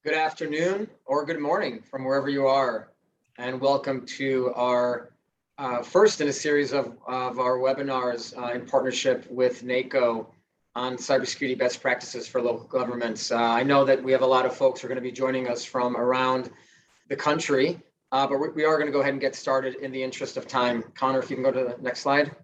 Good afternoon or good morning from wherever you are, and welcome to our first in a series of our webinars in partnership with NACo on cybersecurity best practices for local governments. I know that we have a lot of folks who are going to be joining us from around the country, but we are going to go ahead and get started in the interest of time. Connor, if you can go to the next slide.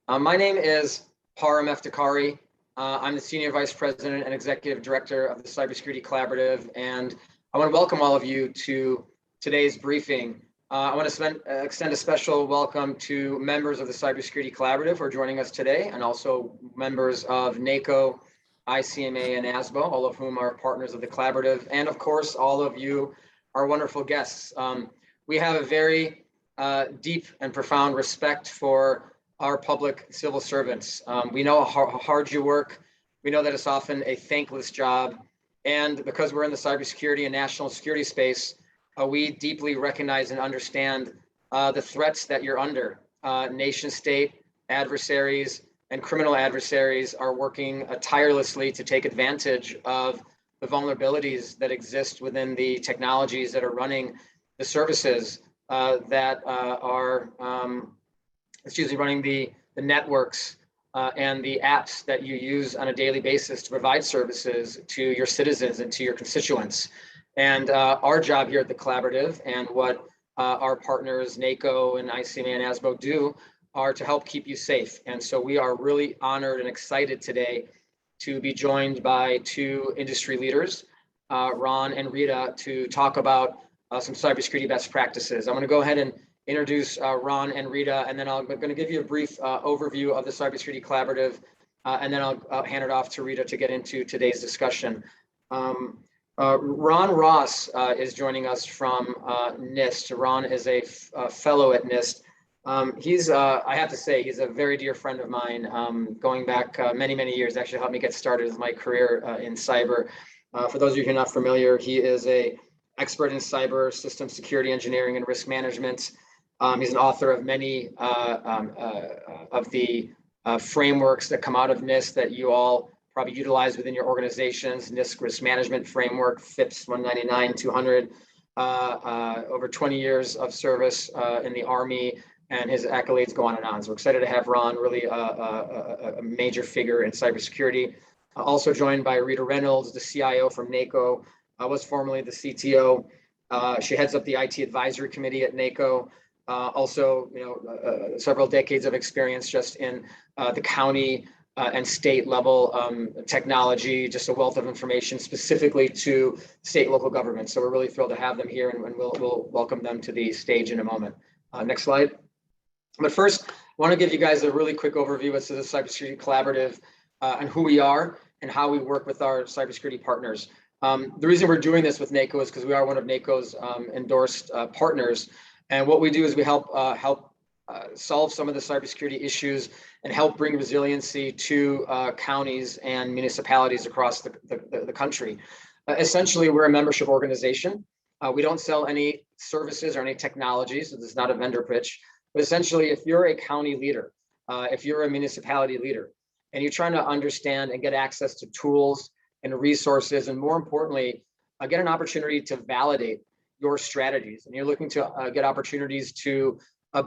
My name is Parham Eftekhari. I'm the Senior Vice President and Executive Director of the Cybersecurity Collaborative, and I want to welcome all of you to today's briefing. I want to extend a special welcome to members of the Cybersecurity Collaborative who are joining us today, and also members of NACo, ICMA, and ASBO, all of whom are partners of the Collaborative, and of course, all of you are wonderful guests. We have a very deep and profound respect for our public civil servants. We know how hard you work. We know that it's often a thankless job. And because we're in the cybersecurity and national security space, we deeply recognize and understand the threats that you're under. Nation state adversaries and criminal adversaries are working tirelessly to take advantage of the vulnerabilities that exist within the technologies that are running the services that are running the networks and the apps that you use on a daily basis to provide services to your citizens and to your constituents. And our job here at the Collaborative and what our partners NACo and ICMA and ASBO do are to help keep you safe. And so we are really honored and excited today to be joined by two industry leaders, Ron and Rita, to talk about some cybersecurity best practices. I'm going to go ahead and introduce Ron and Rita, and then I'm going to give you a brief overview of the Cybersecurity Collaborative, and then I'll hand it off to Rita to get into today's discussion. Ron Ross is joining us from NIST. Ron is a fellow at NIST. He's, I have to say, he's a very dear friend of mine, going back many, many years, actually helped me get started with my career in cyber. For those of you who are not familiar, he is an expert in cyber system security engineering and risk management. He's an author of many of the frameworks that come out of NIST that you all probably utilize within your organizations. NIST Risk Management Framework, FIPS 199, 200, over 20 years of service in the Army, and his accolades go on and on. So we're excited to have Ron, really a major figure in cybersecurity. Also joined by Rita Reynolds, the CIO from NACo, was formerly the CTO. She heads up the IT advisory committee at NACo. Also, several decades of experience just in the county and state level technology, just a wealth of information specifically to state and local government. So we're really thrilled to have them here, and we'll welcome them to the stage in a moment. Next slide. But first, I want to give you guys a really quick overview as to the Cybersecurity Collaborative and who we are and how we work with our cybersecurity partners. The reason we're doing this with NACo is because we are one of NACo's endorsed partners. And what we do is we help solve some of the cybersecurity issues and help bring resiliency to counties and municipalities across the country. Essentially, we're a membership organization. We don't sell any services or any technologies, so this is not a vendor pitch. But essentially, if you're a county leader, if you're a municipality leader, and you're trying to understand and get access to tools and resources, and more importantly, get an opportunity to validate your strategies, and you're looking to get opportunities to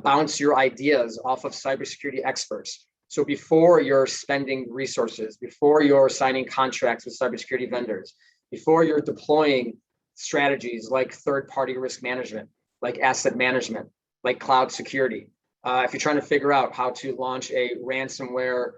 bounce your ideas off of cybersecurity experts. So before you're spending resources, before you're signing contracts with cybersecurity vendors, before you're deploying strategies like third-party risk management, like asset management, like cloud security, if you're trying to figure out how to launch a ransomware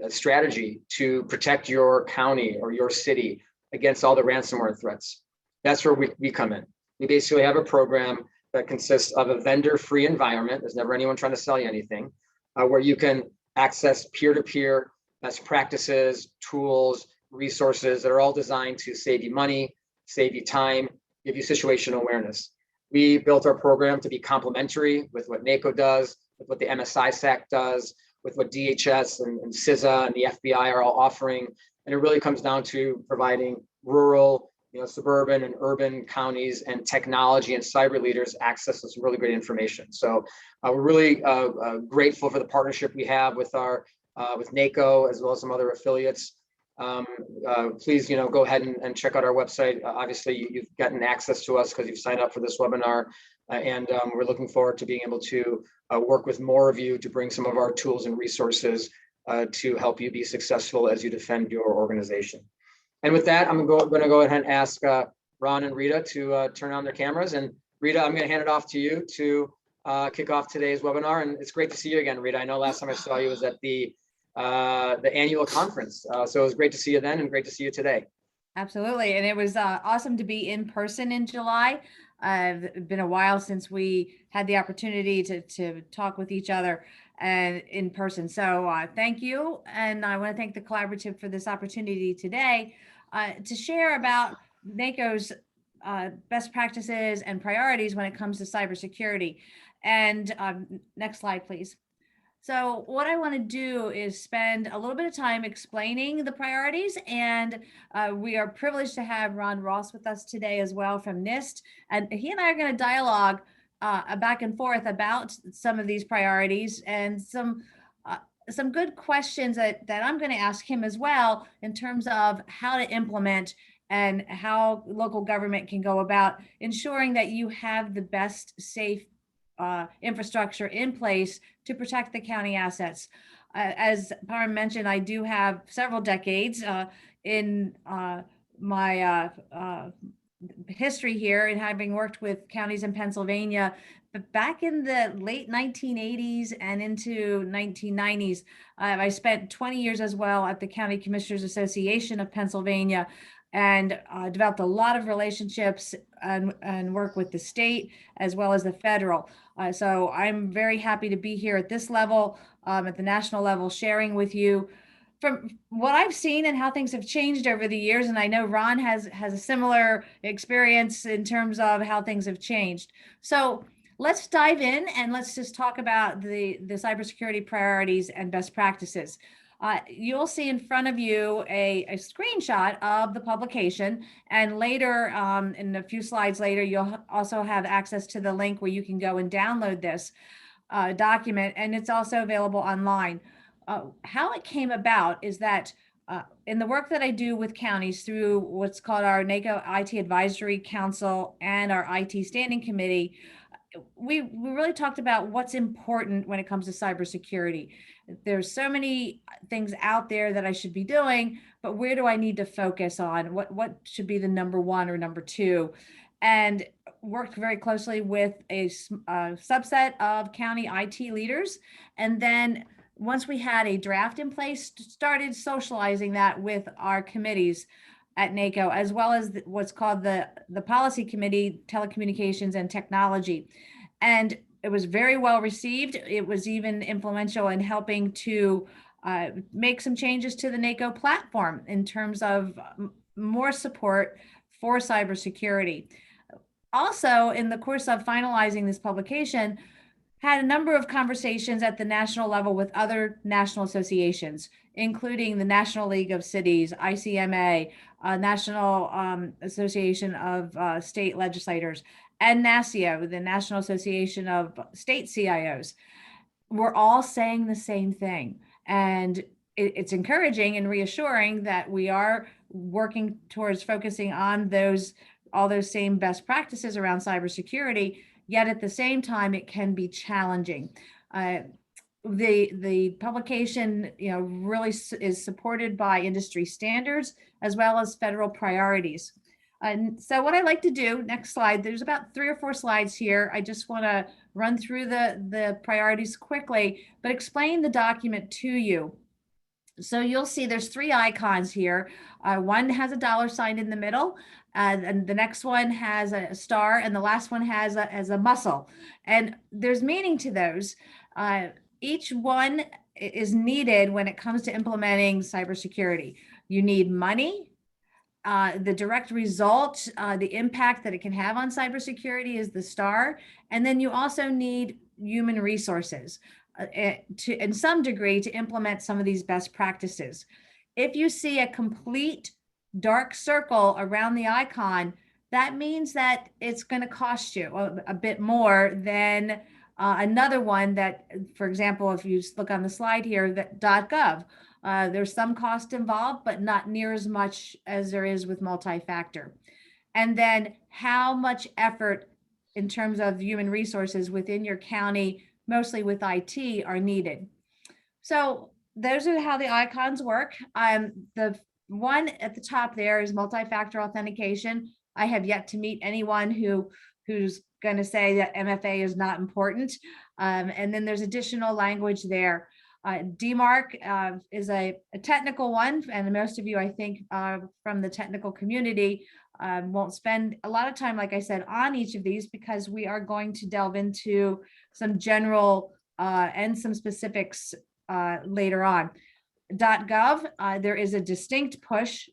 strategy to protect your county or your city against all the ransomware threats, that's where we come in. We basically have a program that consists of a vendor-free environment. There's never anyone trying to sell you anything, where you can access peer-to-peer best practices, tools, resources that are all designed to save you money, save you time, give you situational awareness. We built our program to be complementary with what NACo does, with what the MSISAC does, with what DHS and CISA and the FBI are all offering. And it really comes down to providing rural, suburban and urban counties and technology and cyber leaders access to some really great information. So we're really grateful for the partnership we have with NACo, as well as some other affiliates. please, go ahead and check out our website. Obviously, you've gotten access to us because you've signed up for this webinar, and we're looking forward to being able to work with more of you to bring some of our tools and resources to help you be successful as you defend your organization. And with that, I'm going to go ahead and ask Ron and Rita to turn on their cameras. And Rita, I'm going to hand it off to you to kick off today's webinar. And it's great to see you again, Rita. I know last time I saw you was at the annual conference. So it was great to see you then and great to see you today. Absolutely. And it was awesome to be in person in July. It's been a while since we had the opportunity to talk with each other and in person. So thank you. And I want to thank the collaborative for this opportunity today to share about NACo's best practices and priorities when it comes to cybersecurity. And next slide, please. So what I want to do is spend a little bit of time explaining the priorities, and we are privileged to have Ron Ross with us today as well from NIST, and he and I are going to dialogue back and forth about some of these priorities and some good questions that I'm going to ask him as well in terms of how to implement and how local government can go about ensuring that you have the best safe infrastructure in place to protect the county assets. As Parham mentioned, I do have several decades in my history here and having worked with counties in Pennsylvania. But back in the late 1980s and into 1990s, I spent 20 years as well at the County Commissioners Association of Pennsylvania, and developed a lot of relationships and work with the state as well as the federal. So I'm very happy to be here at this level, at the national level, sharing with you from what I've seen and how things have changed over the years. And I know Ron has a similar experience in terms of how things have changed. So let's dive in and let's just talk about the cybersecurity priorities and best practices. You'll see in front of you a screenshot of the publication, and later, in a few slides later, you'll also have access to the link where you can go and download this document, and it's also available online. How it came about is that in the work that I do with counties through what's called our NACo IT Advisory Council and our IT Standing Committee, we really talked about what's important when it comes to cybersecurity. There's so many things out there that I should be doing, but where do I need to focus on? What should be the number one or number two? And worked very closely with a subset of county IT leaders. And then once we had a draft in place, started socializing that with our committees at NACo, as well as what's called the Policy Committee, Telecommunications and Technology. And it was very well received. It was even influential in helping to make some changes to the NACo platform in terms of more support for cybersecurity. Also, in the course of finalizing this publication, had a number of conversations at the national level with other national associations, including the National League of Cities, ICMA, National Association of State Legislators, and NACo, the National Association of State CIOs. We're all saying the same thing. And it's encouraging and reassuring that we are working towards focusing on all those same best practices around cybersecurity, yet at the same time, it can be challenging. The publication, really is supported by industry standards as well as federal priorities. And so what I like to do, next slide, there's about 3 or 4 slides here. I just want to run through the priorities quickly, but explain the document to you. So you'll see there's 3 icons here. One has a $ in the middle, and the next one has a star, and the last one has a muscle. And there's meaning to those. Each one is needed when it comes to implementing cybersecurity. You need money. The direct result, the impact that it can have on cybersecurity is the star. And then you also need human resources to, in some degree, to implement some of these best practices. If you see a complete dark circle around the icon, that means that it's going to cost you a bit more than another one that, for example, if you look on the slide here, that .gov. There's some cost involved, but not near as much as there is with multi-factor. And then how much effort in terms of human resources within your county, mostly with IT, are needed. So those are how the icons work. The one at the top there is multi-factor authentication. I have yet to meet anyone who's going to say that MFA is not important. And then there's additional language there. DMARC is a technical one, and most of you, I think, from the technical community won't spend a lot of time, like I said, on each of these, because we are going to delve into some general and some specifics later on. .gov, there is a distinct push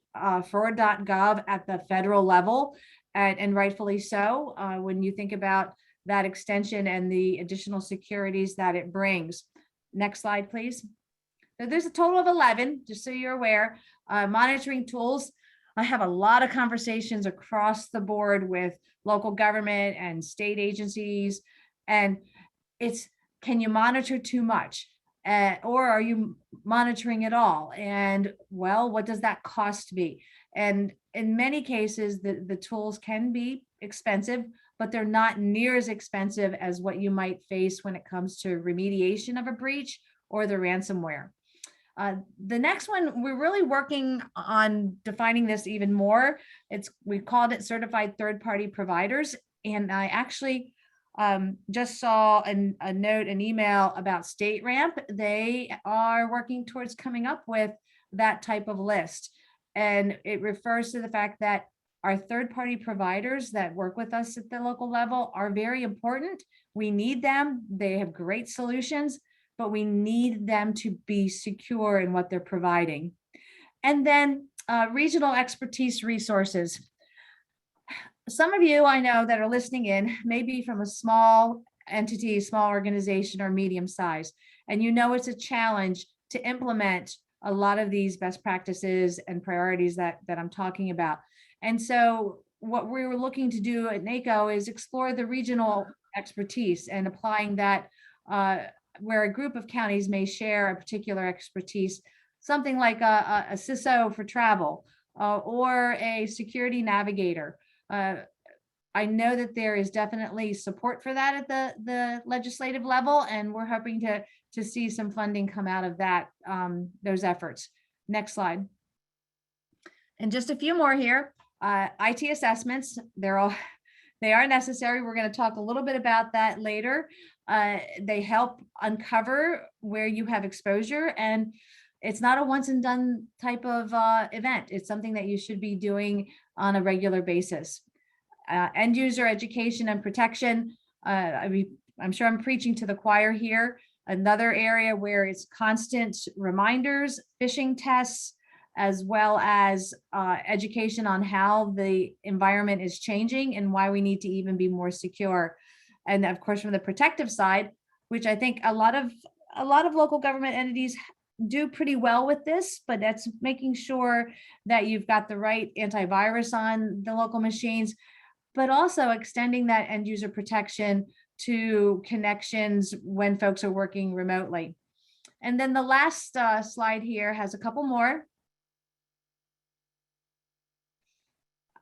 for .gov at the federal level, and rightfully so, when you think about that extension and the additional securities that it brings. Next slide, please. So there's a total of 11, just so you're aware. Monitoring tools. I have a lot of conversations across the board with local government and state agencies, and it's, can you monitor too much? Or are you monitoring at all? And well, what does that cost be? And in many cases, the tools can be expensive, but they're not near as expensive as what you might face when it comes to remediation of a breach or the ransomware. The next one, we're really working on defining this even more. We called it certified third-party providers. And I actually just saw a note, an email about StateRAMP. They are working towards coming up with that type of list. And it refers to the fact that our third-party providers that work with us at the local level are very important. We need them. They have great solutions, but we need them to be secure in what they're providing. And then regional expertise resources. Some of you I know that are listening in may be from a small entity, small organization, or medium size, and you know it's a challenge to implement a lot of these best practices and priorities that I'm talking about. And so what we were looking to do at NACo is explore the regional expertise and applying that where a group of counties may share a particular expertise, something like a CISO for travel or a security navigator. I know that there is definitely support for that at the legislative level, and we're hoping to see some funding come out of that, those efforts. Next slide. And just a few more here. IT assessments, they are necessary. We're going to talk a little bit about that later. They help uncover where you have exposure, and it's not a once and done type of event. It's something that you should be doing on a regular basis. End user education and protection. I'm sure I'm preaching to the choir here. Another area where it's constant reminders, phishing tests, as well as education on how the environment is changing and why we need to even be more secure. And of course, from the protective side, which I think a lot of local government entities do pretty well with this, but that's making sure that you've got the right antivirus on the local machines, but also extending that end user protection to connections when folks are working remotely. And then the last slide here has a couple more.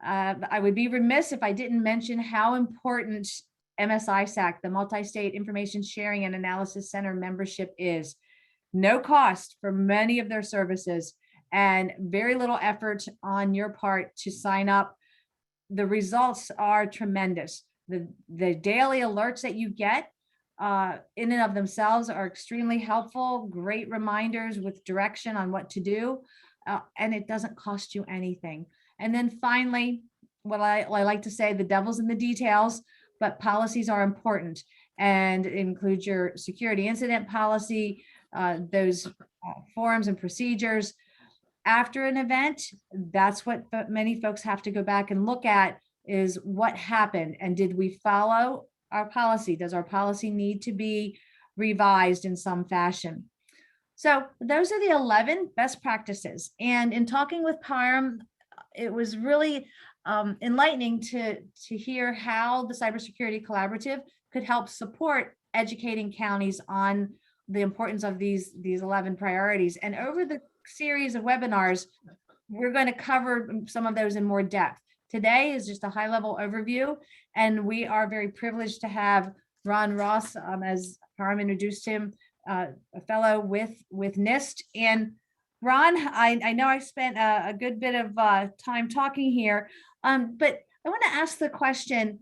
I would be remiss if I didn't mention how important MSISAC, the Multi-State Information Sharing and Analysis Center membership, is. No cost for many of their services and very little effort on your part to sign up. The results are tremendous. The daily alerts that you get in and of themselves are extremely helpful, great reminders with direction on what to do, and it doesn't cost you anything. And then finally, what I like to say, the devil's in the details, but policies are important and include your security incident policy, those forms and procedures. After an event, that's what many folks have to go back and look at, is what happened and did we follow our policy? Does our policy need to be revised in some fashion? So those are the 11 best practices. And in talking with Parham, it was really enlightening to hear how the Cybersecurity Collaborative could help support educating counties on the importance of these 11 priorities. And over the series of webinars, we're going to cover some of those in more depth. Today is just a high-level overview, and we are very privileged to have Ron Ross, as Parham introduced him, a fellow with NIST. And Ron, I know I spent a good bit of time talking here, but I want to ask the question,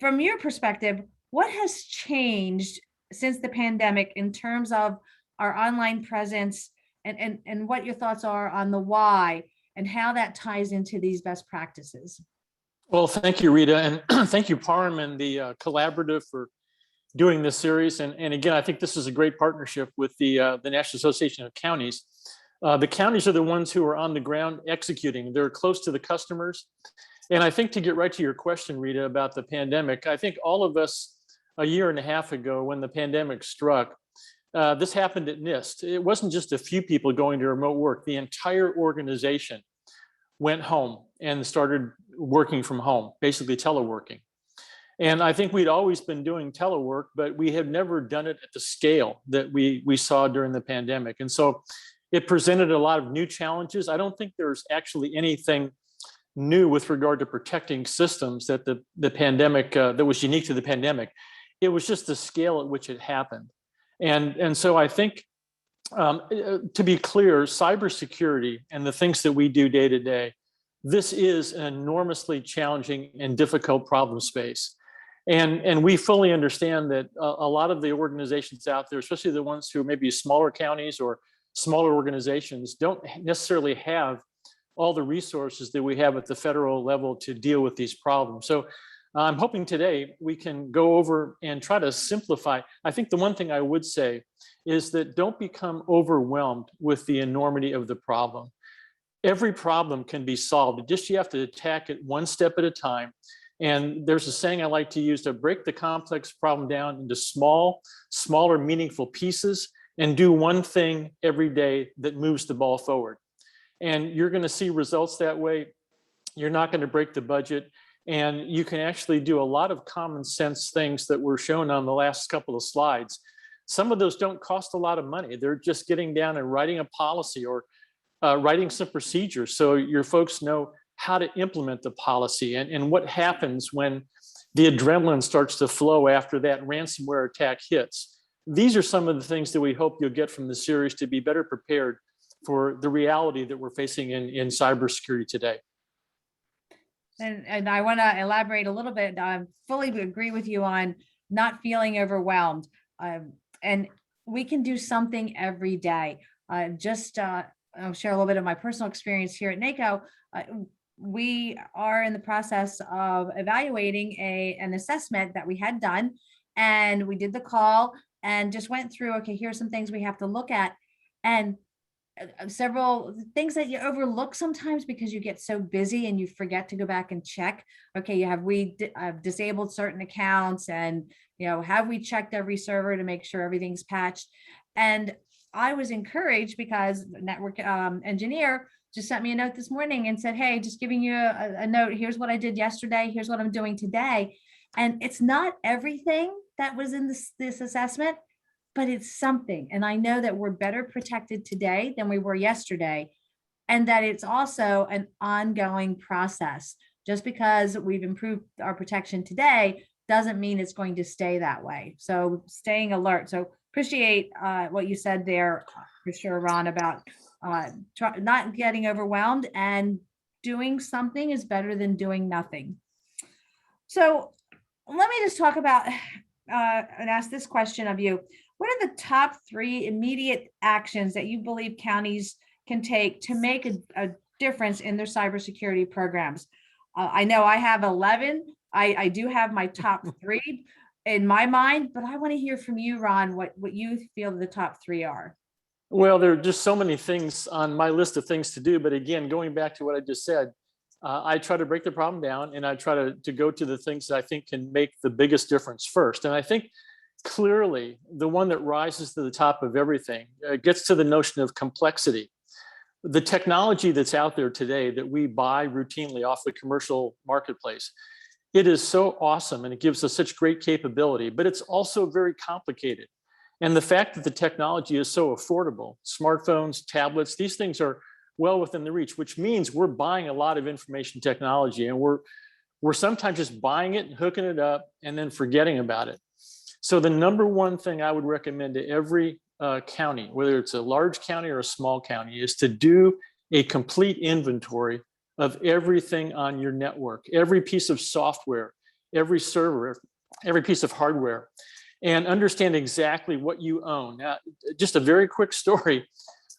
from your perspective, what has changed since the pandemic in terms of our online presence, and what your thoughts are on the why and how that ties into these best practices? Well, thank you, Rita, and thank you, Parham and the Collaborative, for doing this series. And again, I think this is a great partnership with the National Association of Counties. The counties are the ones who are on the ground executing. They're close to the customers. And I think, to get right to your question, Rita, about the pandemic, I think all of us a year and a half ago, when the pandemic struck, this happened at NIST. It wasn't just a few people going to remote work. The entire organization went home and started working from home, basically teleworking. And I think we'd always been doing telework, but we had never done it at the scale that we saw during the pandemic. And so it presented a lot of new challenges. I don't think there's actually anything new with regard to protecting systems that the pandemic, that was unique to the pandemic. It was just the scale at which it happened. And so I think, to be clear, cybersecurity and the things that we do day to day, this is an enormously challenging and difficult problem space. And we fully understand that a lot of the organizations out there, especially the ones who may be smaller counties or smaller organizations, don't necessarily have all the resources that we have at the federal level to deal with these problems. So I'm hoping today we can go over and try to simplify. I think the one thing I would say is that don't become overwhelmed with the enormity of the problem. Every problem can be solved. Just you have to attack it one step at a time. And there's a saying I like to use, to break the complex problem down into smaller, meaningful pieces, and do one thing every day that moves the ball forward. And you're going to see results that way. You're not going to break the budget. And you can actually do a lot of common sense things that were shown on the last couple of slides. Some of those don't cost a lot of money. They're just getting down and writing a policy, or writing some procedures so your folks know how to implement the policy, and what happens when the adrenaline starts to flow after that ransomware attack hits. These are some of the things that we hope you'll get from the series to be better prepared for the reality that we're facing in cybersecurity today. And I want to elaborate a little bit. I fully agree with you on not feeling overwhelmed. And we can do something every day. I'll share a little bit of my personal experience here at NACo. We are in the process of evaluating an assessment that we had done, and we did the call and just went through, okay, here's some things we have to look at, and several things that you overlook sometimes because you get so busy and you forget to go back and check. Okay, we disabled certain accounts, and have we checked every server to make sure everything's patched? And I was encouraged because the network engineer just sent me a note this morning and said, hey, just giving you a note. Here's what I did yesterday. Here's what I'm doing today. And it's not everything that was in this assessment, but it's something. And I know that we're better protected today than we were yesterday, and that it's also an ongoing process. Just because we've improved our protection today doesn't mean it's going to stay that way. So staying alert. So appreciate what you said there, for sure, Ron, about not getting overwhelmed, and doing something is better than doing nothing. So let me just talk about and ask this question of you. What are the top 3 immediate actions that you believe counties can take to make a difference in their cybersecurity programs? I know I have 11. I do have my top 3 in my mind, but I want to hear from you, Ron, what you feel the top 3 are. Well, there are just so many things on my list of things to do. But again, going back to what I just said, I try to break the problem down, and I try to go to the things that I think can make the biggest difference first. And I think clearly the one that rises to the top of everything gets to the notion of complexity. The technology that's out there today that we buy routinely off the commercial marketplace, it is so awesome, and it gives us such great capability, but it's also very complicated. And the fact that the technology is so affordable, smartphones, tablets, these things are well within the reach, which means we're buying a lot of information technology, and we're sometimes just buying it and hooking it up and then forgetting about it. So the number one thing I would recommend to every county, whether it's a large county or a small county, is to do a complete inventory of everything on your network, every piece of software, every server, every piece of hardware, and understand exactly what you own. Now, just a very quick story.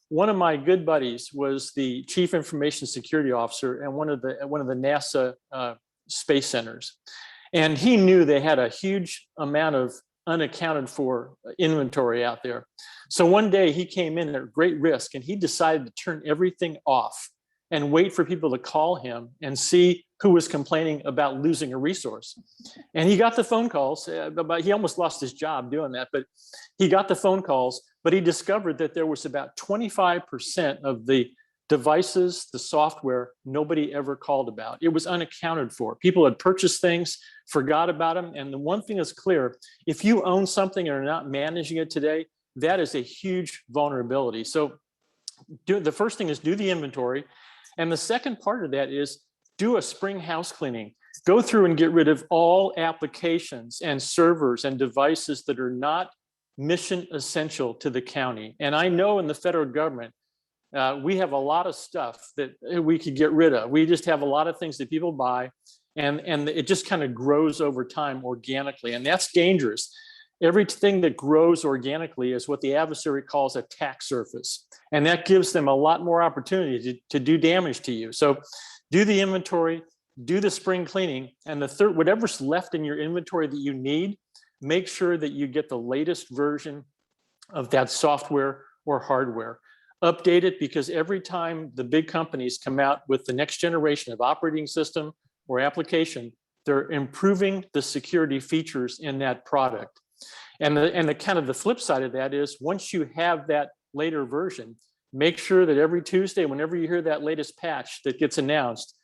One of my good buddies was the chief information security officer at one of the NASA space centers. And he knew they had a huge amount of unaccounted for inventory out there. So one day he came in at great risk and he decided to turn everything off and wait for people to call him and see who was complaining about losing a resource. And he got the phone calls, but he almost lost his job doing that, but he got the phone calls, but he discovered that there was about 25% of the devices, the software, nobody ever called about. It was unaccounted for. People had purchased things, forgot about them. And the one thing is clear, if you own something and are not managing it today, that is a huge vulnerability. So the first thing is do the inventory. And the second part of that is do a spring house cleaning. Go through and get rid of all applications and servers and devices that are not mission essential to the county. And I know in the federal government, we have a lot of stuff that we could get rid of. We just have a lot of things that people buy, and it just kind of grows over time organically. And that's dangerous. Everything that grows organically is what the adversary calls a attack surface. And that gives them a lot more opportunity to do damage to you. So do the inventory, do the spring cleaning, and the third, whatever's left in your inventory that you need, make sure that you get the latest version of that software or hardware. Update it, because every time the big companies come out with the next generation of operating system or application, they're improving the security features in that product. And the kind of the flip side of that is, once you have that later version, make sure that every Tuesday, whenever you hear that latest patch that gets announced,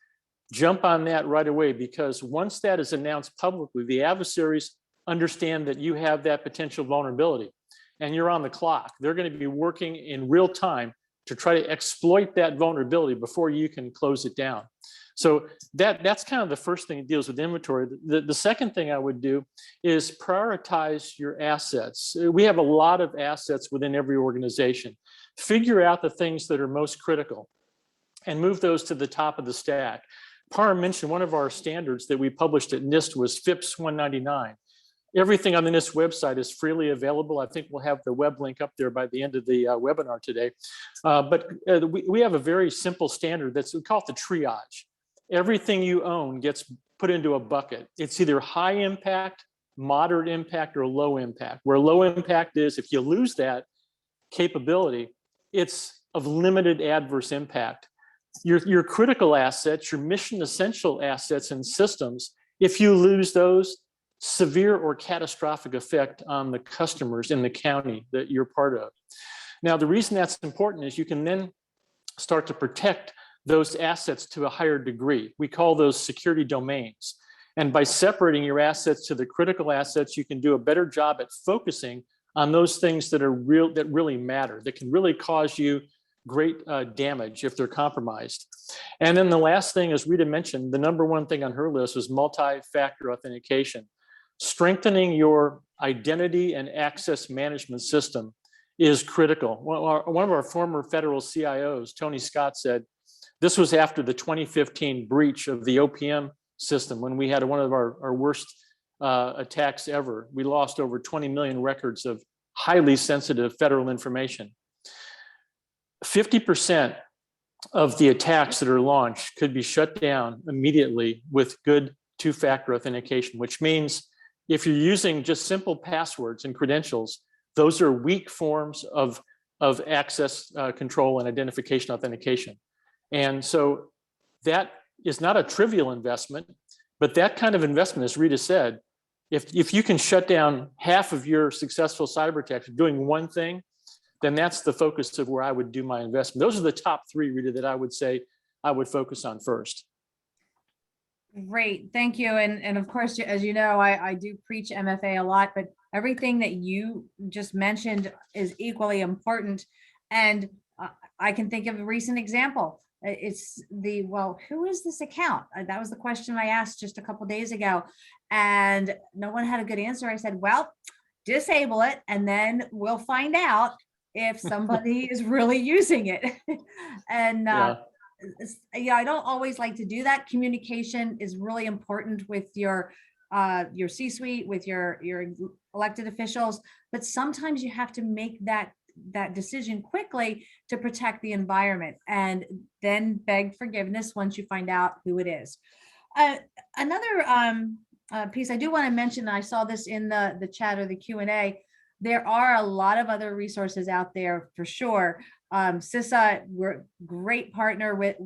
jump on that right away, because once that is announced publicly, the adversaries understand that you have that potential vulnerability and you're on the clock. They're going to be working in real time to try to exploit that vulnerability before you can close it down. So that's kind of the first thing that deals with inventory. The second thing I would do is prioritize your assets. We have a lot of assets within every organization. Figure out the things that are most critical and move those to the top of the stack. Parham mentioned one of our standards that we published at NIST was FIPS 199. Everything on the NIST website is freely available. I think we'll have the web link up there by the end of the webinar today. But we have a very simple standard we call it the triage. Everything you own gets put into a bucket. It's either high impact, moderate impact, or low impact. Where low impact is, if you lose that capability, it's of limited adverse impact. Your critical assets, your mission essential assets and systems, if you lose those, severe or catastrophic effect on the customers in the county that you're part of. Now, the reason that's important is you can then start to protect those assets to a higher degree. We call those security domains. And by separating your assets to the critical assets, you can do a better job at focusing on those things that really matter, that can really cause you great damage if they're compromised. And then the last thing, as Rita mentioned, the number one thing on her list was multi-factor authentication. Strengthening your identity and access management system is critical. One of our former federal CIOs, Tony Scott, said this was after the 2015 breach of the OPM system, when we had one of our worst attacks ever. We lost over 20 million records of highly sensitive federal information. 50% of the attacks that are launched could be shut down immediately with good two-factor authentication, which means if you're using just simple passwords and credentials, those are weak forms of access control and identification authentication. And so that is not a trivial investment, but that kind of investment, as Rita said, if you can shut down half of your successful cyber attacks doing one thing, then that's the focus of where I would do my investment. Those are the top three, Rita, that I would say I would focus on first. Great, thank you. And of course, as you know, I do preach MFA a lot, but everything that you just mentioned is equally important. And I can think of a recent example. It's well, who is this account? That was the question I asked just a couple days ago, and no one had a good answer. I said, well, disable it, and then we'll find out if somebody is really using it. And yeah, I don't always like to do that. Communication is really important with your C-suite, with your elected officials, but sometimes you have to make that decision quickly to protect the environment, and then beg forgiveness once you find out who it is. Another piece I do want to mention, I saw this in the chat or the Q&A, there are a lot of other resources out there for sure. CISA, we're a great partner with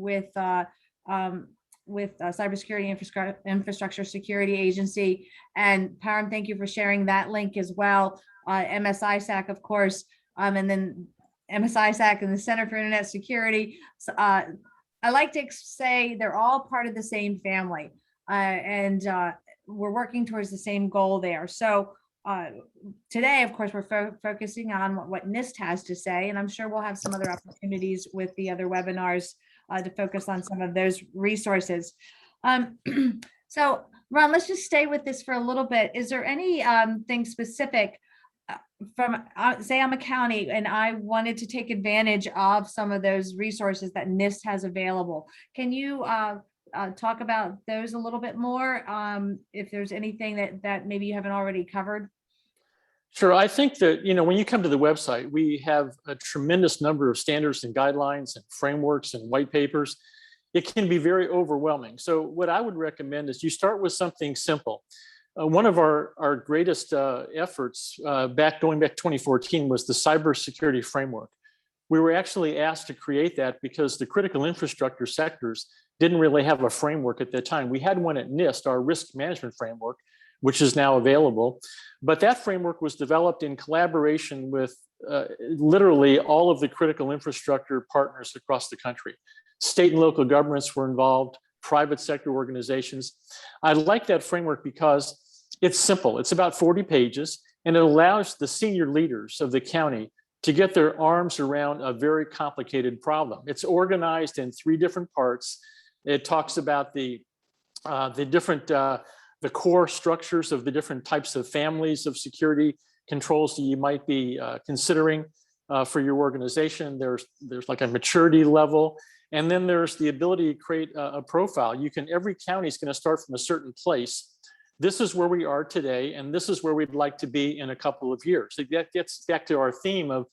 Cybersecurity Infrastructure Security Agency, and Parham, thank you for sharing that link as well. MSISAC, of course, and then MSISAC and the Center for Internet Security. I like to say they're all part of the same family, and we're working towards the same goal there. So today, of course, we're focusing on what NIST has to say, and I'm sure we'll have some other opportunities with the other webinars to focus on some of those resources. So Ron, let's just stay with this for a little bit. Is there any thing specific from, say I'm a county and I wanted to take advantage of some of those resources that NIST has available? Can you talk about those a little bit more? If there's anything that maybe you haven't already covered? Sure. I think that, when you come to the website, we have a tremendous number of standards and guidelines and frameworks and white papers. It can be very overwhelming. So what I would recommend is you start with something simple. One of our greatest efforts going back 2014 was the cybersecurity framework. We were actually asked to create that because the critical infrastructure sectors didn't really have a framework at that time. We had one at NIST, our risk management framework, which is now available. But that framework was developed in collaboration with literally all of the critical infrastructure partners across the country. State and local governments were involved, private sector organizations. I like that framework because it's simple. It's about 40 pages, and it allows the senior leaders of the county to get their arms around a very complicated problem. It's organized in 3 different parts. It talks about the core structures of the different types of families of security controls that you might be considering for your organization. There's like a maturity level, and then there's the ability to create a profile. Every county is going to start from a certain place. This is where we are today, and this is where we'd like to be in a couple of years. That gets back to our theme of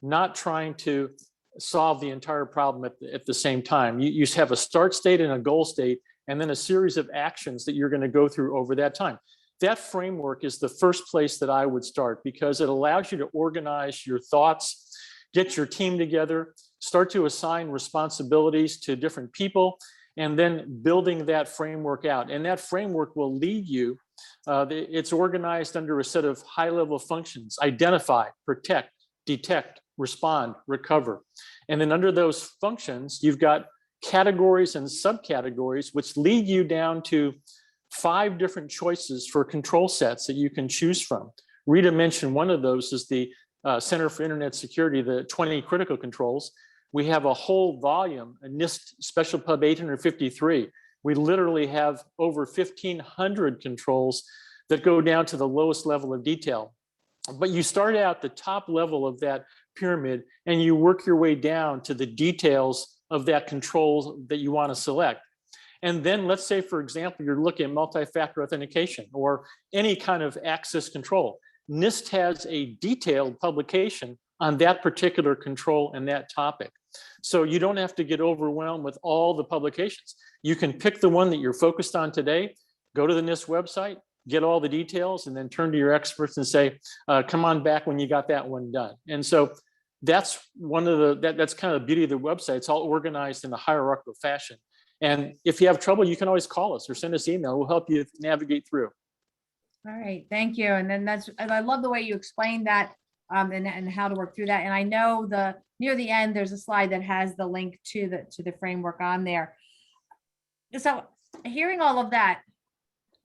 not trying to solve the entire problem at the same time. You have a start state and a goal state, and then a series of actions that you're going to go through over that time. That framework is the first place that I would start, because it allows you to organize your thoughts, get your team together, start to assign responsibilities to different people, and then building that framework out. And that framework will lead you. It's organized under a set of high-level functions: identify, protect, detect, respond, recover. And then under those functions, you've got categories and subcategories, which lead you down to 5 different choices for control sets that you can choose from. Rita mentioned one of those is the Center for Internet Security, the 20 critical controls. We have a whole volume, a NIST Special Pub 853. We literally have over 1,500 controls that go down to the lowest level of detail. But you start out the top level of that pyramid, and you work your way down to the details of that control that you want to select. And then let's say, for example, you're looking at multi-factor authentication or any kind of access control. NIST has a detailed publication on that particular control and that topic. So you don't have to get overwhelmed with all the publications. You can pick the one that you're focused on today, go to the NIST website, get all the details, and then turn to your experts and say, come on back when you got that one done. And so that's that's kind of the beauty of the website. It's all organized in a hierarchical fashion. And if you have trouble, you can always call us or send us email. We'll help you navigate through. All right, thank you. And then I love the way you explained that and how to work through that. And I know near the end, there's a slide that has the link to the framework on there. So hearing all of that,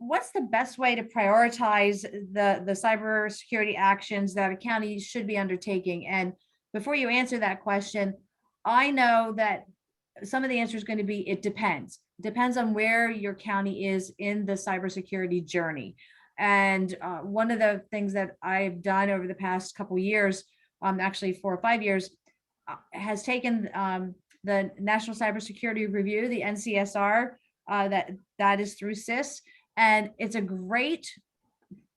what's the best way to prioritize the cybersecurity actions that a county should be undertaking? And before you answer that question, I know that some of the answer is going to be, it depends. It depends on where your county is in the cybersecurity journey. And one of the things that I've done over the past couple of years, actually 4 or 5 years, has taken the National Cybersecurity Review, the NCSR, that is through CIS, and it's a great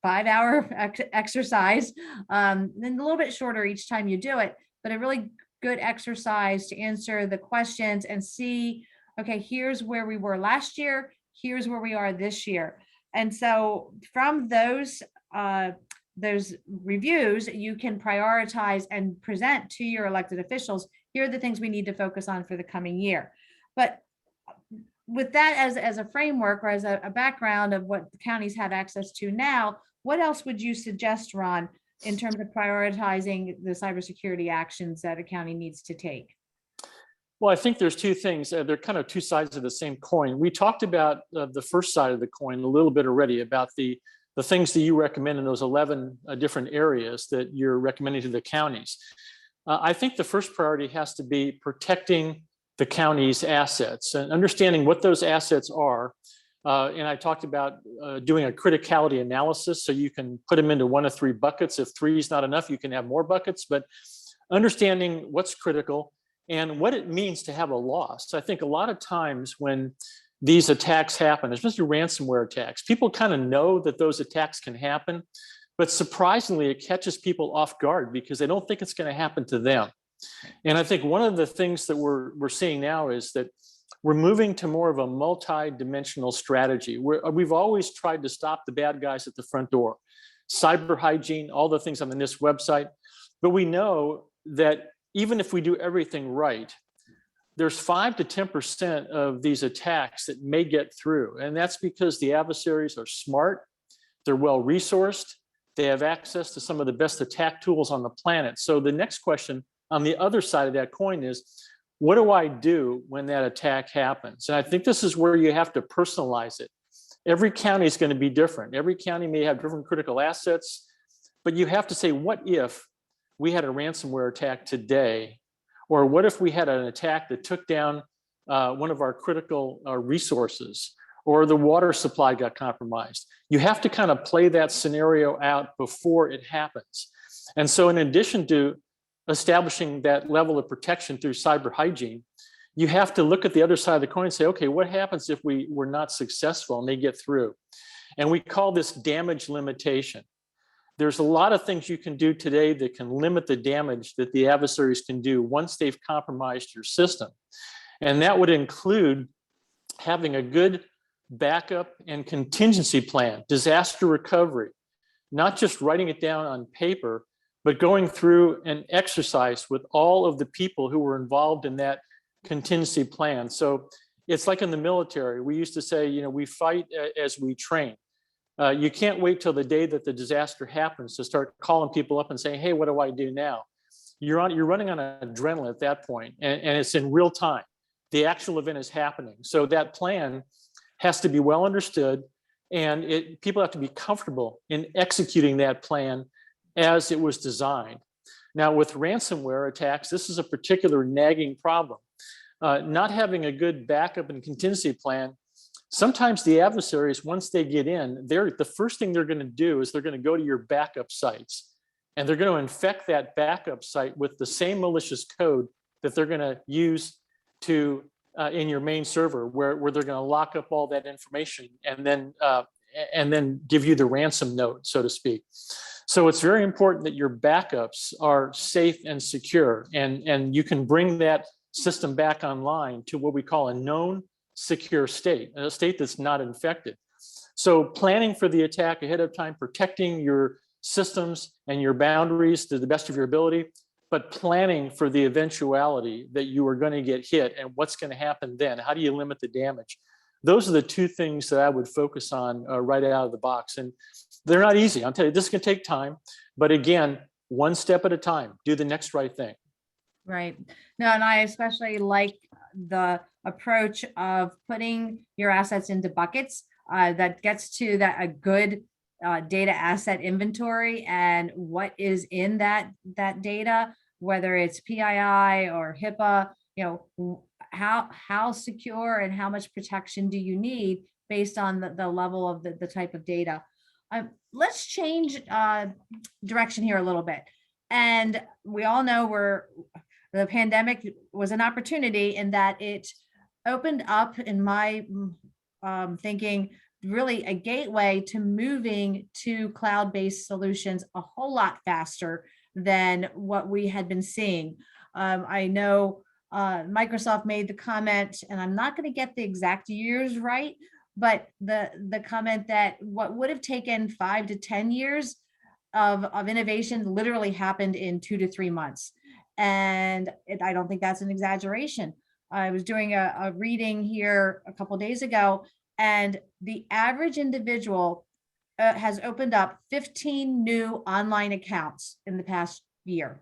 5-hour exercise, then a little bit shorter each time you do it, but a really good exercise to answer the questions and see, okay, here's where we were last year, here's where we are this year. And so from those reviews, you can prioritize and present to your elected officials, here are the things we need to focus on for the coming year. But with that as a framework, or as a background of what the counties have access to now, what else would you suggest, Ron, in terms of prioritizing the cybersecurity actions that a county needs to take? Well, I think there's two things. They're kind of two sides of the same coin. We talked about the first side of the coin a little bit already, about the things that you recommend in those 11 different areas that you're recommending to the counties. I think the first priority has to be protecting the county's assets and understanding what those assets are. And I talked about doing a criticality analysis, so you can put them into 1 of 3 buckets. If 3 is not enough, you can have more buckets, but understanding what's critical and what it means to have a loss. I think a lot of times when these attacks happen, especially ransomware attacks, people kind of know that those attacks can happen, but surprisingly, it catches people off guard because they don't think it's going to happen to them. And I think one of the things that we're seeing now is that we're moving to more of a multi-dimensional strategy. We've always tried to stop the bad guys at the front door, cyber hygiene, all the things on the NIST website. But we know that even if we do everything right, there's 5 to 10% of these attacks that may get through. And that's because the adversaries are smart, they're well-resourced, they have access to some of the best attack tools on the planet. So the next question on the other side of that coin is, what do I do when that attack happens? And I think this is where you have to personalize it. Every county is going to be different. Every county may have different critical assets, but you have to say, what if we had a ransomware attack today? Or what if we had an attack that took down one of our critical resources, or the water supply got compromised? You have to kind of play that scenario out before it happens. And so in addition to establishing that level of protection through cyber hygiene, you have to look at the other side of the coin and say, okay, what happens if we were not successful and they get through? And we call this damage limitation. There's a lot of things you can do today that can limit the damage that the adversaries can do once they've compromised your system. And that would include having a good backup and contingency plan, disaster recovery, not just writing it down on paper, but going through an exercise with all of the people who were involved in that contingency plan. So it's like in the military, we used to say, you know, we fight as we train. You can't wait till the day that the disaster happens to start calling people up and saying, hey, what do I do now? You're running on adrenaline at that point, and it's in real time. The actual event is happening. So that plan has to be well understood, and people have to be comfortable in executing that plan as it was designed. Now, with ransomware attacks, this is a particular nagging problem. Not having a good backup and contingency plan, sometimes the adversaries, once they get in, the first thing they're going to do is they're going to go to your backup sites, and they're going to infect that backup site with the same malicious code that they're going to use to in your main server, where they're going to lock up all that information and then give you the ransom note, so to speak. So it's very important that your backups are safe and secure, and you can bring that system back online to what we call a known secure state, a state that's not infected. So planning for the attack ahead of time, protecting your systems and your boundaries to the best of your ability, but planning for the eventuality that you are going to get hit and what's going to happen then. How do you limit the damage? Those are the two things that I would focus on right out of the box. And they're not easy. I'll tell you, this can take time, but again, one step at a time, do the next right thing. Right. No, and I especially like the approach of putting your assets into buckets. that gets to that a good data asset inventory and what is in that data, whether it's PII or HIPAA, how secure and how much protection do you need based on the level of the type of data. Let's change direction here a little bit. And we all know the pandemic was an opportunity in that it opened up, in my thinking, really a gateway to moving to cloud-based solutions a whole lot faster than what we had been seeing. I know Microsoft made the comment, and I'm not going to get the exact years right, but the comment that what would have taken 5 to 10 years of innovation literally happened in 2 to 3 months. And I don't think that's an exaggeration. I was doing a reading here a couple of days ago, and the average individual has opened up 15 new online accounts in the past year.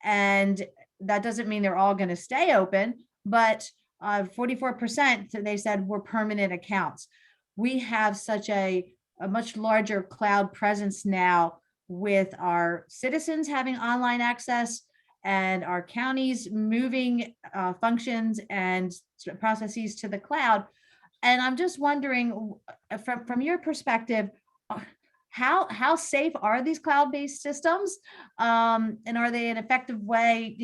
And that doesn't mean they're all going to stay open, but 44%, they said, were permanent accounts. We have such a much larger cloud presence now, with our citizens having online access and our counties moving functions and processes to the cloud. And I'm just wondering, from your perspective, how safe are these cloud-based systems? And are they an effective way,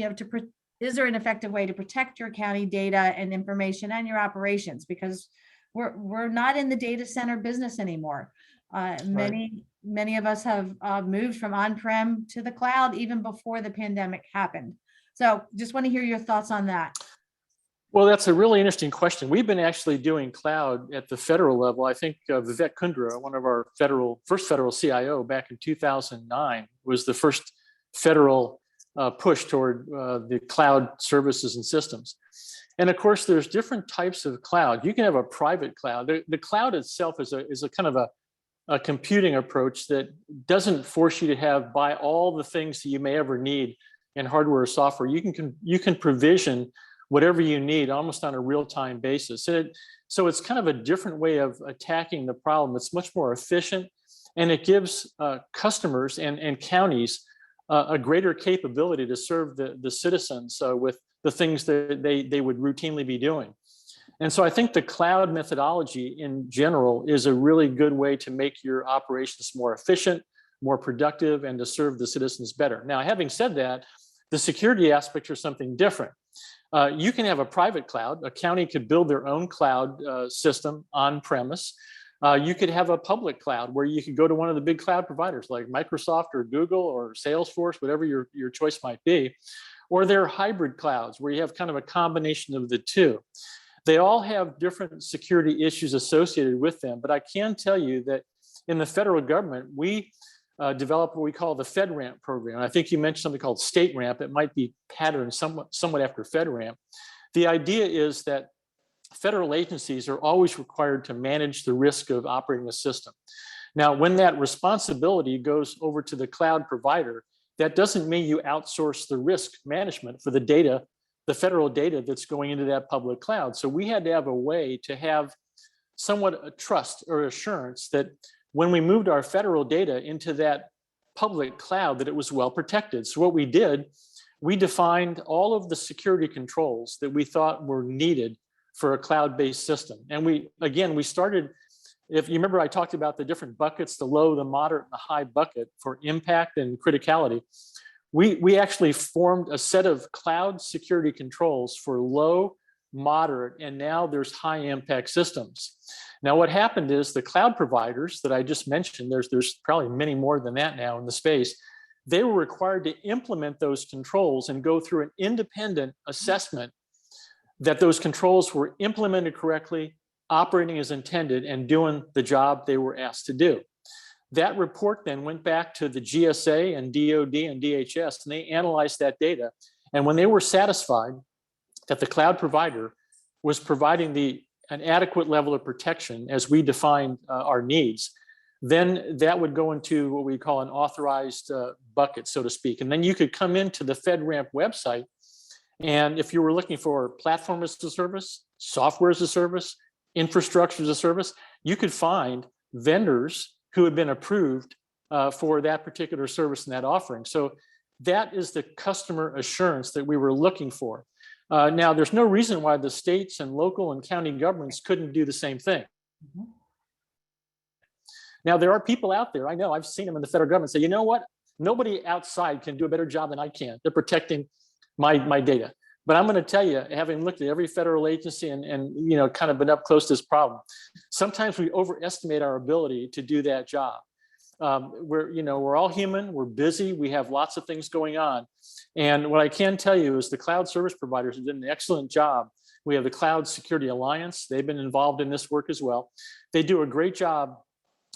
is there an effective way to protect your county data and information and your operations? Because we're not in the data center business anymore. Many of us have moved from on-prem to the cloud even before the pandemic happened. So just want to hear your thoughts on that. Well, that's a really interesting question. We've been actually doing cloud at the federal level. I think Vivek Kundra, one of our first federal CIO back in 2009, was the first federal push toward the cloud services and systems. And of course, there's different types of cloud. You can have a private cloud. The cloud itself is a kind of a computing approach that doesn't force you to buy all the things that you may ever need in hardware or software. You can provision whatever you need almost on a real-time basis. So it's kind of a different way of attacking the problem. It's much more efficient, and it gives customers and counties a greater capability to serve the citizens with the things that they would routinely be doing. And so I think the cloud methodology in general is a really good way to make your operations more efficient, more productive, and to serve the citizens better. Now, having said that, the security aspects are something different. You can have a private cloud. A county could build their own cloud system on premise. You could have a public cloud where you could go to one of the big cloud providers like Microsoft or Google or Salesforce, whatever your choice might be. Or there are hybrid clouds where you have kind of a combination of the two. They all have different security issues associated with them, but I can tell you that in the federal government, we developed what we call the FedRAMP program. I think you mentioned something called StateRAMP. It might be patterned somewhat after FedRAMP. The idea is that federal agencies are always required to manage the risk of operating a system. Now, when that responsibility goes over to the cloud provider, that doesn't mean you outsource the risk management for the data, the federal data that's going into that public cloud. So we had to have a way to have somewhat a trust or assurance that when we moved our federal data into that public cloud, that it was well protected. So what we did, we defined all of the security controls that we thought were needed for a cloud-based system. And we started, if you remember, I talked about the different buckets, the low, the moderate, and the high bucket for impact and criticality. We actually formed a set of cloud security controls for low, moderate, and now there's high impact systems. Now, what happened is the cloud providers that I just mentioned, there's probably many more than that now in the space, they were required to implement those controls and go through an independent assessment that those controls were implemented correctly, operating as intended, and doing the job they were asked to do. That report then went back to the GSA and DOD and DHS, and they analyzed that data. And when they were satisfied that the cloud provider was providing an adequate level of protection as we defined our needs, then that would go into what we call an authorized bucket, so to speak. And then you could come into the FedRAMP website, and if you were looking for platform as a service, software as a service, infrastructure as a service, you could find vendors who had been approved for that particular service and that offering. So that is the customer assurance that we were looking for. Now, there's no reason why the states and local and county governments couldn't do the same thing. Mhm. Now, there are people out there, I know, I've seen them in the federal government say, you know what? Nobody outside can do a better job than I can. They're protecting my data. But I'm going to tell you, having looked at every federal agency and you know, kind of been up close to this problem, sometimes we overestimate our ability to do that job. We're all human, we're busy, we have lots of things going on. And what I can tell you is the cloud service providers have done an excellent job. We have the Cloud Security Alliance. They've been involved in this work as well. They do a great job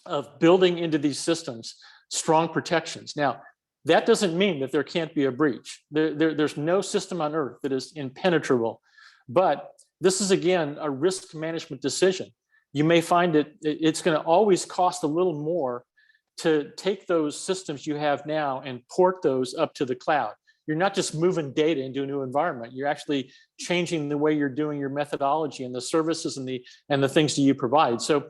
of building into these systems strong protections. Now, that doesn't mean that there can't be a breach. There's no system on earth that is impenetrable. But this is, again, a risk management decision. You may find it's going to always cost a little more to take those systems you have now and port those up to the cloud. You're not just moving data into a new environment. You're actually changing the way you're doing your methodology and the services and the things that you provide. So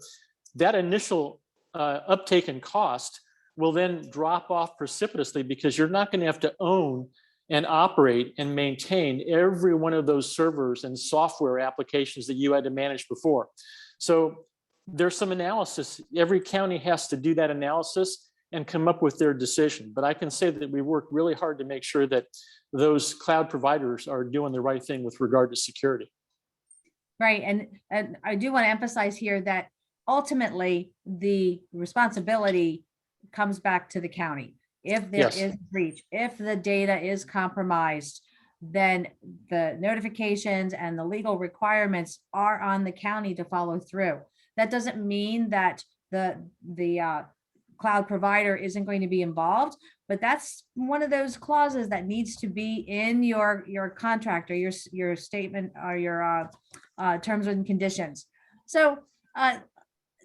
that initial uptake in cost will then drop off precipitously because you're not going to have to own and operate and maintain every one of those servers and software applications that you had to manage before. So there's some analysis. Every county has to do that analysis and come up with their decision. But I can say that we work really hard to make sure that those cloud providers are doing the right thing with regard to security. Right. And I do want to emphasize here that ultimately the responsibility comes back to the county. If there Yes. is a breach, if the data is compromised, then the notifications and the legal requirements are on the county to follow through. That doesn't mean that the cloud provider isn't going to be involved, but that's one of those clauses that needs to be in your contract or your statement or your terms and conditions. So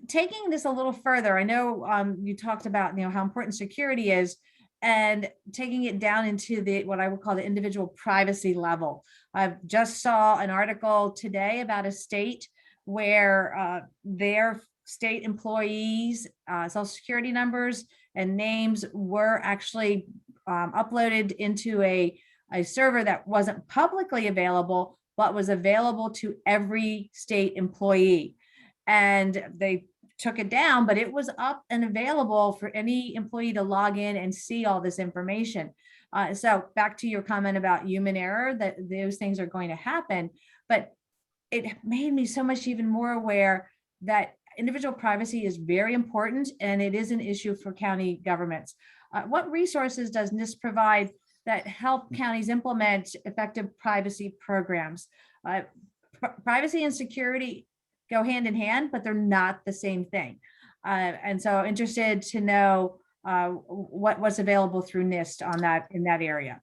taking this a little further, I know you talked about how important security is, and taking it down into what I would call the individual privacy level. I just saw an article today about a state where their state employees' social security numbers and names were actually uploaded into a server that wasn't publicly available, but was available to every state employee. And they took it down, but it was up and available for any employee to log in and see all this information. So back to your comment about human error, that those things are going to happen, but it made me so much even more aware that individual privacy is very important, and it is an issue for county governments. What resources does NIST provide that help counties implement effective privacy programs? Privacy and security go hand in hand, but they're not the same thing. And so interested to know what's available through NIST on that in that area.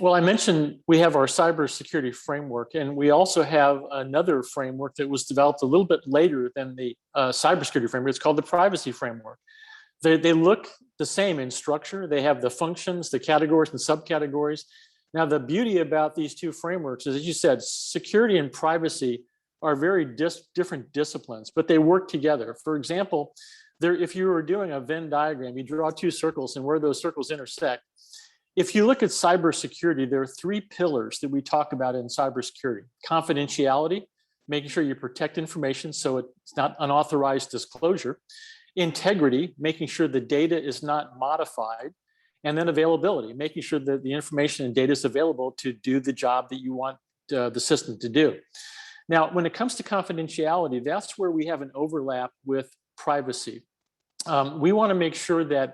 Well, I mentioned we have our cybersecurity framework, and we also have another framework that was developed a little bit later than the cybersecurity framework. It's called the privacy framework. They look the same in structure. They have the functions, the categories and subcategories. Now, the beauty about these two frameworks is, as you said, security and privacy are very different disciplines, but they work together. For example, if you were doing a Venn diagram, you draw two circles, and where those circles intersect. If you look at cybersecurity, there are three pillars that we talk about in cybersecurity: confidentiality, making sure you protect information so it's not unauthorized disclosure; integrity, making sure the data is not modified; and then availability, making sure that the information and data is available to do the job that you want the system to do. Now, when it comes to confidentiality, that's where we have an overlap with privacy. We want to make sure that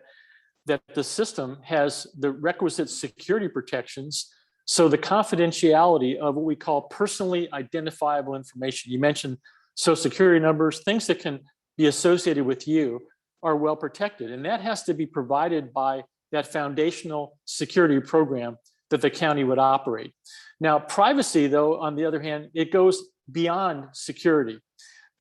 the system has the requisite security protections, so the confidentiality of what we call personally identifiable information. You mentioned social security numbers, things that can be associated with you, are well protected. And that has to be provided by that foundational security program that the county would operate. Now, privacy, though, on the other hand, it goes beyond security.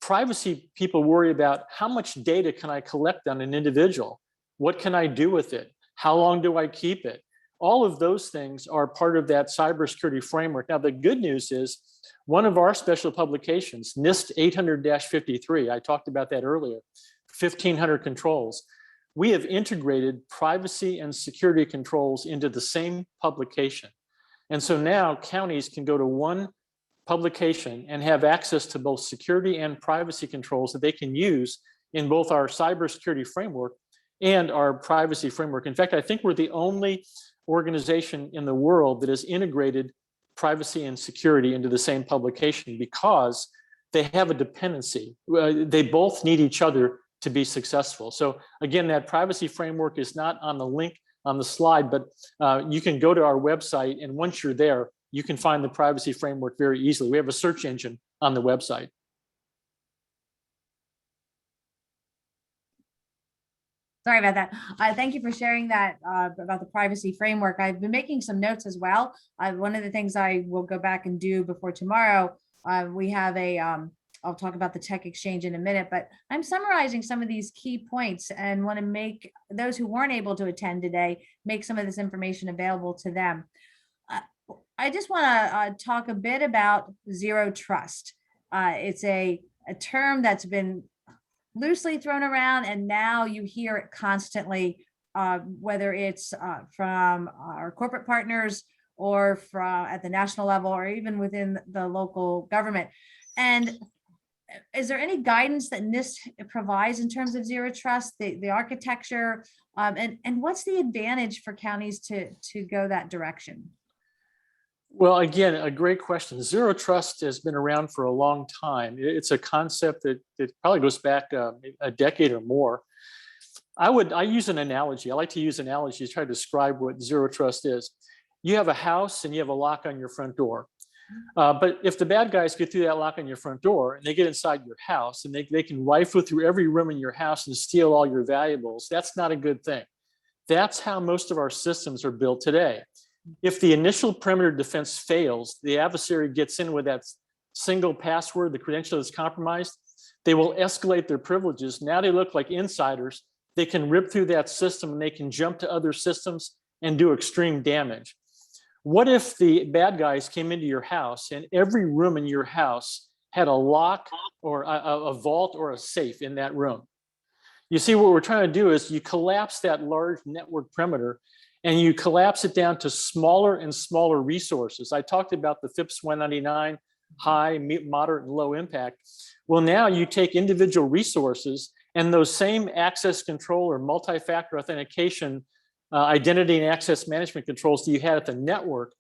Privacy, people worry about how much data can I collect on an individual? What can I do with it? How long do I keep it? All of those things are part of that cybersecurity framework. Now, the good news is one of our special publications, NIST 800-53, I talked about that earlier, 1,500 controls. We have integrated privacy and security controls into the same publication. And so now counties can go to one publication and have access to both security and privacy controls that they can use in both our cybersecurity framework and our privacy framework. In fact, I think we're the only organization in the world that has integrated privacy and security into the same publication because they have a dependency. They both need each other to be successful. So again, that privacy framework is not on the link on the slide, but you can go to our website, and once you're there, you can find the privacy framework very easily. We have a search engine on the website. Sorry about that. Thank you for sharing that about the privacy framework. I've been making some notes as well. One of the things I will go back and do before tomorrow, we have a, I'll talk about the Tech Exchange in a minute, but I'm summarizing some of these key points and want to make those who weren't able to attend today, make some of this information available to them. I just want to talk a bit about zero trust. It's a term that's been loosely thrown around, and now you hear it constantly, whether it's from our corporate partners or from at the national level or even within the local government. And is there any guidance that NIST provides in terms of zero trust, the architecture, and what's the advantage for counties to go that direction? Well, again, a great question. Zero trust has been around for a long time. It's a concept that probably goes back a decade or more. I use an analogy. I like to use analogies to try to describe what zero trust is. You have a house and you have a lock on your front door. But if the bad guys get through that lock on your front door and they get inside your house and they can rifle through every room in your house and steal all your valuables, that's not a good thing. That's how most of our systems are built today. If the initial perimeter defense fails, the adversary gets in with that single password, the credential is compromised, they will escalate their privileges. Now they look like insiders. They can rip through that system and they can jump to other systems and do extreme damage. What if the bad guys came into your house and every room in your house had a lock or a vault or a safe in that room? You see, what we're trying to do is you collapse that large network perimeter and you collapse it down to smaller and smaller resources. I talked about the FIPS 199, high, moderate, and low impact. Well, now you take individual resources and those same access control or multi-factor authentication identity and access management controls that you had at the network,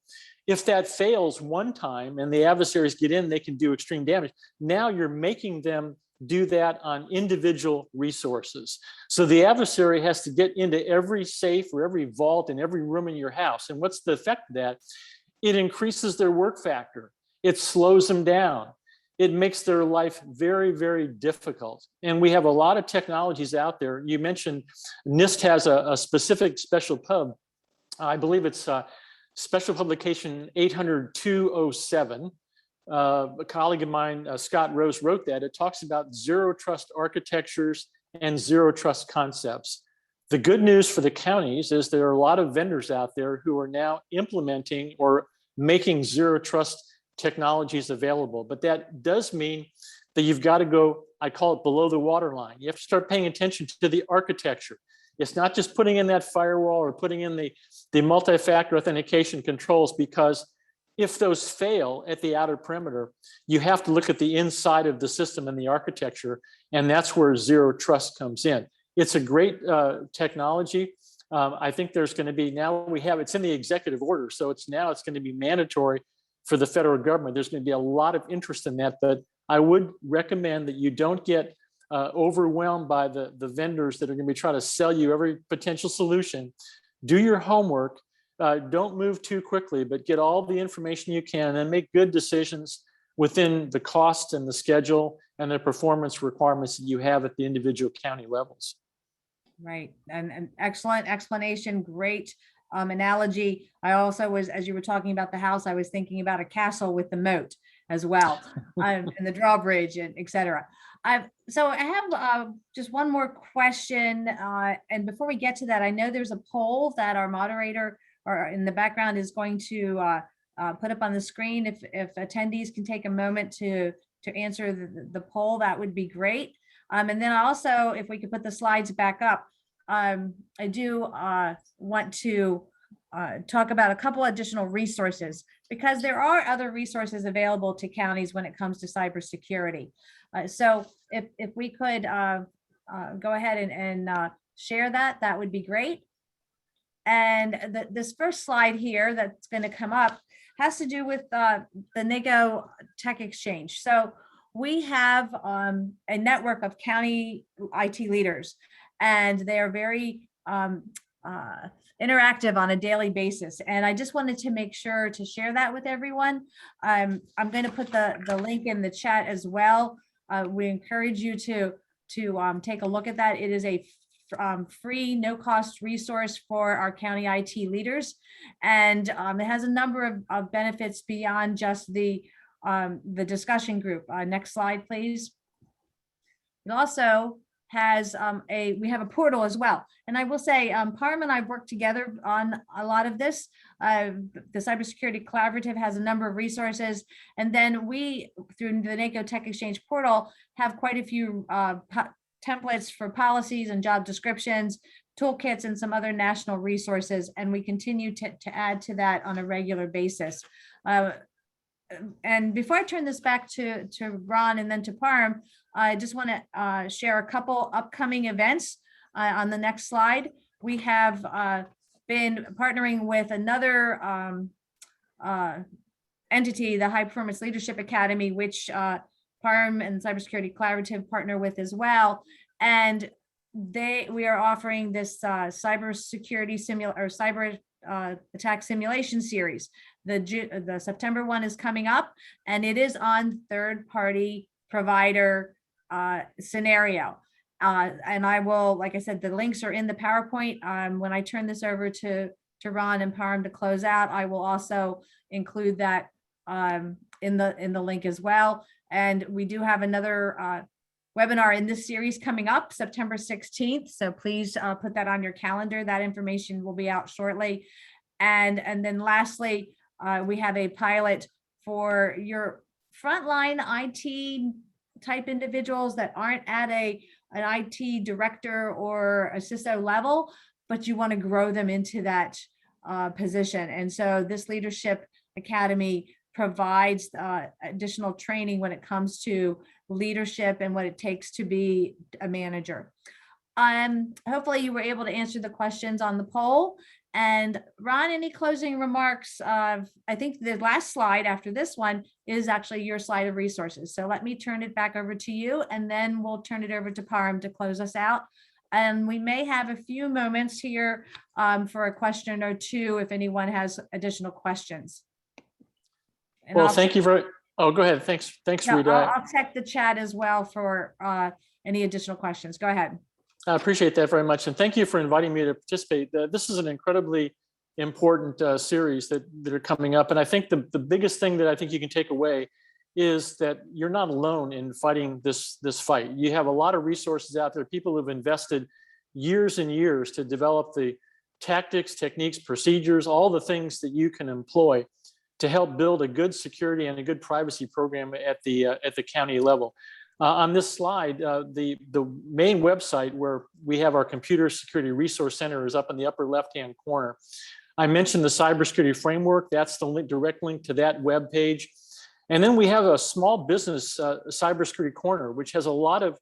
if that fails one time and the adversaries get in, they can do extreme damage. Now you're making them do that on individual resources. So the adversary has to get into every safe or every vault in every room in your house. And what's the effect of that? It increases their work factor. It slows them down. It makes their life very, very difficult. And we have a lot of technologies out there. You mentioned NIST has a specific special pub. I believe it's special publication 800-207. A colleague of mine, Scott Rose, wrote that. It talks about zero trust architectures and zero trust concepts. The good news for the counties is there are a lot of vendors out there who are now implementing or making zero trust technologies available. But that does mean that you've got to go, I call it below the waterline. You have to start paying attention to the architecture. It's not just putting in that firewall or putting in the multi-factor authentication controls, because if those fail at the outer perimeter, you have to look at the inside of the system and the architecture, and that's where zero trust comes in. It's a great technology. I think there's going to be, now we have, it's in the executive order, so it's going to be mandatory for the federal government. There's going to be a lot of interest in that, but I would recommend that you don't get overwhelmed by the vendors that are going to be trying to sell you every potential solution. Do your homework. Don't move too quickly, but get all the information you can and make good decisions within the cost and the schedule and the performance requirements that you have at the individual county levels. Right, and an excellent explanation, great analogy. I also was, as you were talking about the house, I was thinking about a castle with the moat as well, and the drawbridge, and etc. So I have just one more question, and before we get to that, I know there's a poll that our moderator or in the background is going to put up on the screen. If attendees can take a moment to answer the poll, that would be great. And then also, if we could put the slides back up, I do want to talk about a couple additional resources, because there are other resources available to counties when it comes to cybersecurity. So if we could go ahead and share that, that would be great. And this first slide here that's going to come up has to do with the NACo Tech Xchange. So we have a network of county IT leaders, and they are very interactive on a daily basis. And I just wanted to make sure to share that with everyone. I'm going to put the link in the chat as well. We encourage you to take a look at that. It is a free, no-cost resource for our county IT leaders, and it has a number of benefits beyond just the discussion group. Next slide, please. It also has we have a portal as well. And I will say, Parham and I worked together on a lot of this. The Cybersecurity Collaborative has a number of resources. And then we, through the NACo Tech Xchange portal, have quite a few templates for policies and job descriptions, toolkits, and some other national resources. And we continue to add to that on a regular basis. And before I turn this back to Ron and then to Parham, I just want to share a couple upcoming events on the next slide. We have been partnering with another entity, the High Performance Leadership Academy, which Parham and Cybersecurity Collaborative partner with as well. And we are offering this cybersecurity cyber attack simulation series. The September one is coming up, and it is on third-party provider scenario. And I will, like I said, the links are in the PowerPoint. When I turn this over to Ron and Parham to close out, I will also include that in the link as well. And we do have another webinar in this series coming up September 16th. So please put that on your calendar. That information will be out shortly. And then lastly, we have a pilot for your frontline IT type individuals that aren't at an IT director or a CISO level, but you want to grow them into that position. And so this Leadership Academy provides additional training when it comes to leadership and what it takes to be a manager. Hopefully you were able to answer the questions on the poll. And Ron, any closing remarks? I think the last slide after this one is actually your slide of resources. So let me turn it back over to you, and then we'll turn it over to Parham to close us out. And we may have a few moments here for a question or two if anyone has additional questions. And well, thank you very. Oh, go ahead. Thanks, Rita. I'll check the chat as well for any additional questions. Go ahead. I appreciate that very much. And thank you for inviting me to participate. This is an incredibly important series that are coming up. And I think the biggest thing that I think you can take away is that you're not alone in fighting this fight. You have a lot of resources out there, people who've invested years and years to develop the tactics, techniques, procedures, all the things that you can employ to help build a good security and a good privacy program at the county level. On this slide, the main website where we have our Computer Security Resource Center is up in the upper left-hand corner. I mentioned the cybersecurity framework. That's the direct link to that web page. And then we have a small business cybersecurity corner, which has a lot of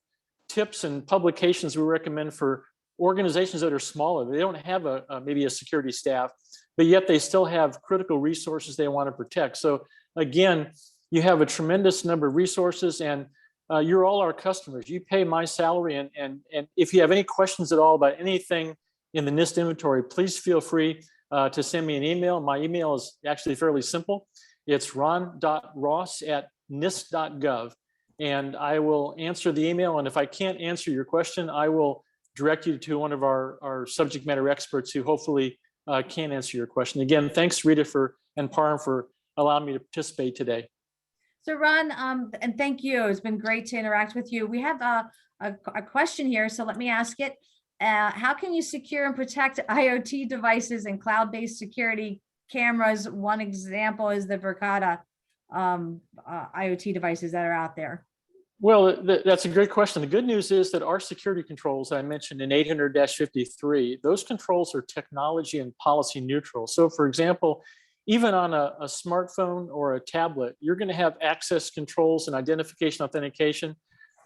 tips and publications we recommend for organizations that are smaller. They don't have maybe a security staff, but yet they still have critical resources they want to protect. So again, you have a tremendous number of resources, and you're all our customers. You pay my salary, and if you have any questions at all about anything in the NIST inventory, please feel free to send me an email. My email is actually fairly simple. It's ron.ross@nist.gov, and I will answer the email. And if I can't answer your question, I will direct you to one of our subject matter experts who hopefully can answer your question. Again, thanks Rita and Parham for allowing me to participate today. So Ron, and thank you. It's been great to interact with you. We have a question here, so let me ask it. How can you secure and protect IoT devices and cloud-based security cameras. One example is the Verkada IoT devices that are out there. Well, that's a great question. The good news is that our security controls I mentioned in 800-53, those controls are technology and policy neutral. So for example, even on a smartphone or a tablet, you're going to have access controls and identification authentication.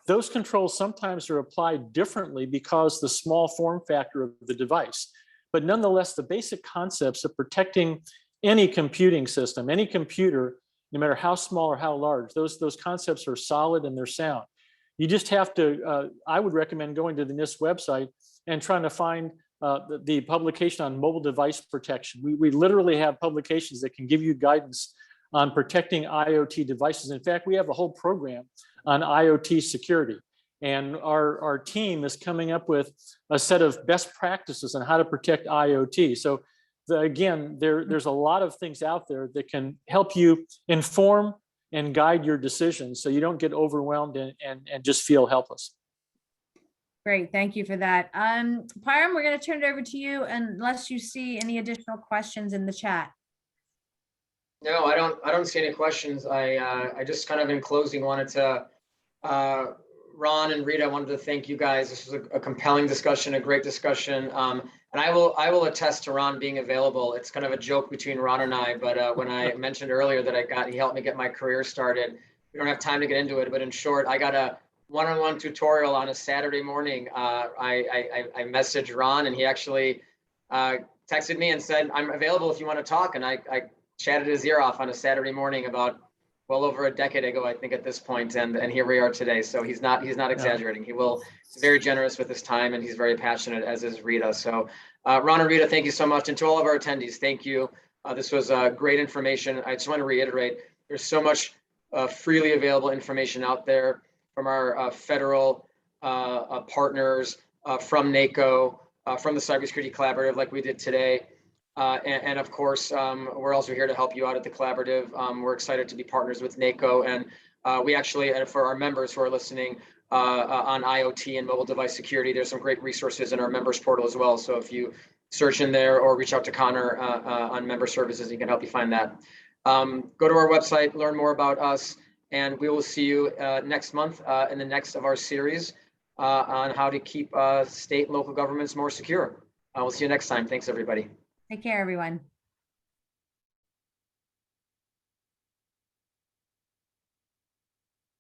Those controls sometimes are applied differently because the small form factor of the device. But nonetheless, the basic concepts of protecting any computing system, any computer, no matter how small or how large, those concepts are solid and they're sound. You just have to, I would recommend going to the NIST website and trying to find the publication on mobile device protection. We literally have publications that can give you guidance on protecting IoT devices. In fact, we have a whole program on IoT security. And our team is coming up with a set of best practices on how to protect IoT. So again, there's a lot of things out there that can help you inform and guide your decisions so you don't get overwhelmed and just feel helpless. Great, thank you for that. Parham, we're going to turn it over to you unless you see any additional questions in the chat. No, I don't see any questions. I just kind of in closing wanted to, Ron and Rita, I wanted to thank you guys. This was a compelling discussion, a great discussion. And I will attest to Ron being available. It's kind of a joke between Ron and I, but when I mentioned earlier that he helped me get my career started, we don't have time to get into it, but in short, I got a one-on-one tutorial on a Saturday morning. I messaged Ron and he actually texted me and said, I'm available if you want to talk. And I chatted his ear off on a Saturday morning about well over a decade ago, I think at this point, and here we are today. So he's not exaggerating. He's very generous with his time and he's very passionate, as is Rita. So Ron and Rita, thank you so much. And to all of our attendees, thank you. This was great information. I just want to reiterate, there's so much freely available information out there from our federal partners, from NACo, from the Cybersecurity Collaborative like we did today. And of course, we're also here to help you out at the collaborative. We're excited to be partners with NACo, and we actually, and for our members who are listening on IoT and mobile device security, there's some great resources in our members portal as well. So if you search in there or reach out to Connor on member services, he can help you find that. Go to our website, learn more about us, and we will see you next month in the next of our series on how to keep state and local governments more secure. We'll see you next time. Thanks, everybody. Take care, everyone.